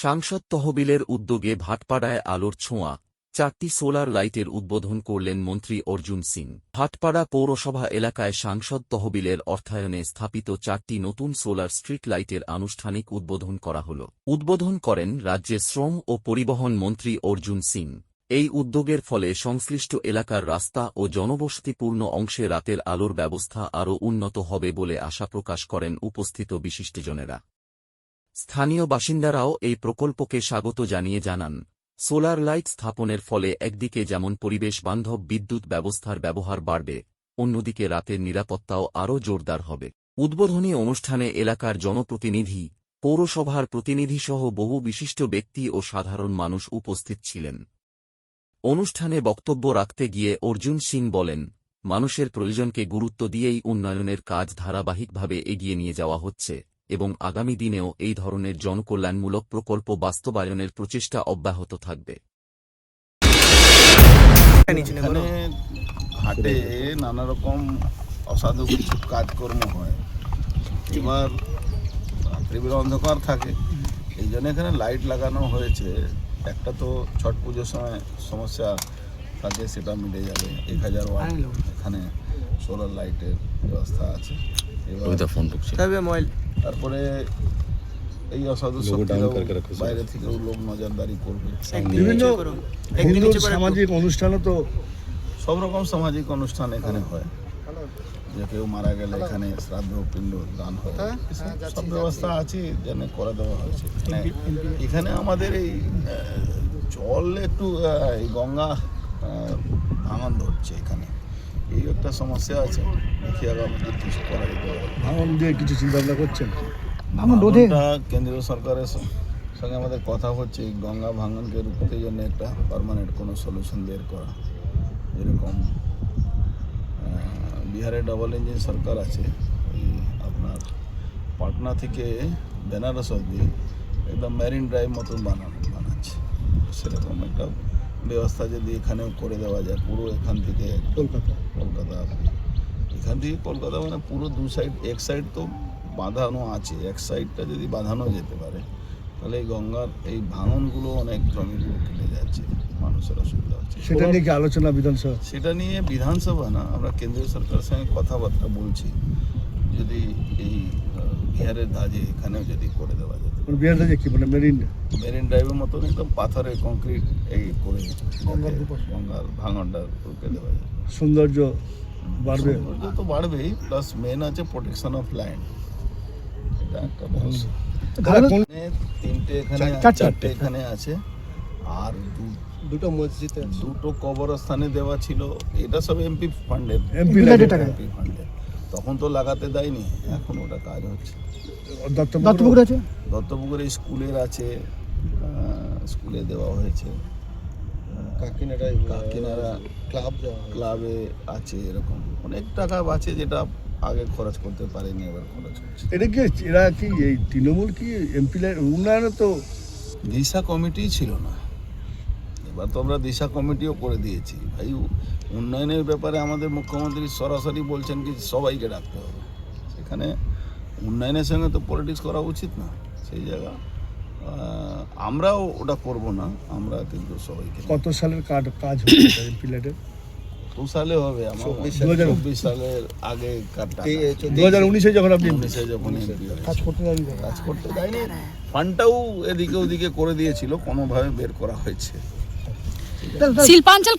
সাংসদ তহবিলের উদ্যোগে ভাটপাড়ায় আলোর ছোঁয়া, 4টি সোলার লাইটের উদ্বোধন করলেন মন্ত্রী অর্জুন সিং। ভাটপাড়া পৌরসভা এলাকায় সাংসদ তহবিলের অর্থায়নে স্থাপিত 4টি নতুন সোলার স্ট্রিট লাইটের আনুষ্ঠানিক উদ্বোধন করা হল। উদ্বোধন করেন রাজ্যের শ্রম ও পরিবহন মন্ত্রী অর্জুন সিং। এই উদ্যোগের ফলে সংশ্লিষ্ট এলাকার রাস্তা ও জনবসতিপূর্ণ অংশে রাতের আলোর ব্যবস্থা আরও উন্নত হবে বলে আশা প্রকাশ করেন উপস্থিত বিশিষ্টজনেরা। স্থানীয় বাসিন্দারাও এই প্রকল্পকে স্বাগত জানিয়ে জানান, সোলার লাইট স্থাপনের ফলে একদিকে যেমন পরিবেশ বান্ধব বিদ্যুৎ ব্যবস্থার ব্যবহার বাড়বে, অন্যদিকে রাতের নিরাপত্তাও আরও জোরদার হবে। উদ্বোধনী অনুষ্ঠানে এলাকার জনপ্রতিনিধি, পৌরসভার প্রতিনিধিসহ বহু বিশিষ্ট ব্যক্তি ও সাধারণ মানুষ উপস্থিত ছিলেন। অনুষ্ঠানে বক্তব্য রাখতে গিয়ে অর্জুন সিং বলেন, মানুষের প্রয়োজনকে গুরুত্ব দিয়েই উন্নয়নের কাজ ধারাবাহিকভাবে এগিয়ে নিয়ে যাওয়া হচ্ছে এবং আগামী দিনেও এই ধরনের জনকল্যাণমূলক প্রকল্প বাস্তবায়নের প্রচেষ্টা অব্যাহত থাকবে। হাটে নানা রকম অসাধু কিছু কাজকর্ম হয়, এবার রাত্রিবেলা অন্ধকার থাকে, এই জন্য এখানে লাইট লাগানো হয়েছে। একটা তো ছট পুজোর সময় সমস্যা থাকে, সেটা মিটে যাবে। 1000 ওয়াট এখানে সোলার লাইটের ব্যবস্থা আছে। তারপরে এই অসাধু বাইরে থেকেও লোক নজরদারি করবে। বিভিন্ন সামাজিক অনুষ্ঠানও তো, সব রকম সামাজিক অনুষ্ঠান এখানে হয়। যে কেউ মারা গেলে এখানে শ্রাদ্ধ পিণ্ড দান হয়, সব ব্যবস্থা আছে যেন করে দেওয়া হয়েছে। এখানে আমাদের এই জল একটু এই গঙ্গা ভাঙন ধরছে, এখানে এই একটা সমস্যা আছে। দেখি আগামী কিছু করা যেতে পারে। ভাঙন দিয়ে কিছু চিন্তা ভাবনা করছেন? ভাঙনটা কেন্দ্রীয় সরকারের সঙ্গে আমাদের কথা হচ্ছে, গঙ্গা ভাঙনকে রুখতে জন্য একটা পার্মানেন্ট কোনো সলিউশন বের করা। যেরকম বিহারে ডাবল ইঞ্জিন সরকার আছে, এই আপনার পাটনা থেকে বেনারস অবধি একদম মেরিন ড্রাইভ মতন বানাচ্ছে। সেরকম একটা ব্যবস্থা যদি এখানেও করে দেওয়া যায়, পুরো এখান থেকে কলকাতা এখান থেকে কলকাতা মানে পুরো দু সাইড, এক সাইড তো বাঁধানো আছে, এক সাইডটা যদি বাঁধানো যেতে পারে তাহলে এই গঙ্গার এই ভাঙনগুলো অনেক জমিগুলো কেটে যাচ্ছে, মানুষের অসুবিধা হচ্ছে। সেটা নিয়ে কি আলোচনা বিধানসভা? সেটা নিয়ে বিধানসভা না, আমরা কেন্দ্রীয় সরকারের সঙ্গে কথাবার্তা বলছি, যদি এই বিহারের ধাজে এখানেও যদি করে দেওয়া যেত। বিহার ধাজে কি মানে মেরিন ড্রাইভের মতন একদম পাথরের কংক্রিট এই করে গঙ্গার ভাঙনটা রুখে দেওয়া যায়, সৌন্দর্য বাড়বে। সৌন্দর্য তো বাড়বেই, প্লাস মেন আছে প্রোটেকশন অফ ল্যান্ড। এটা একটা বড়। তিনটে এখানে, চারটে এখানে আছে, আর দুটো মসজিদ, দুটো কবরস্থানে দেওয়া ছিল। এটা সব এমপি ফান্ডের, এমপি ফান্ডের। তখন তো লাগাতে দেয়নি, এখন ওটা কাজ হচ্ছে। দত্তপুকুরে স্কুলের আছে, স্কুলে দেওয়া হয়েছে। কাকিনাড়া ক্লাবে আছে। এরকম অনেক টাকা আছে যেটা আগে খরচ করতে পারেনি, এবার খরচ হচ্ছে। এটা কি, এরা কি এই তৃণমূল কি এমপি উন্নয়নে তো দিশা কমিটি ছিল না, এবার তো আমরা দিশা কমিটিও করে দিয়েছি। ভাই, উন্নয়নের ব্যাপারে আমাদের মুখ্যমন্ত্রী সরাসরি বলছেন কি সবাইকে ডাকতে হবে। সেখানে উন্নয়নের সঙ্গে তো পলিটিক্স করা উচিত না। সেই জায়গা আমরাও ওটা করব না, আমরা কিন্তু সবাইকে। কত সালের কাজ হচ্ছে এমপি ল্যাডের? 2 সালে হবে, আমার 24 সালের আগে কাটটা। 2019-এ যখন আপনি কাজ করতে যায়নি, ফান্ডটাও এদিকে ওদিকে করে দিয়েছিল, কোনোভাবে বের করা হয়েছে। শিল্পাঞ্চল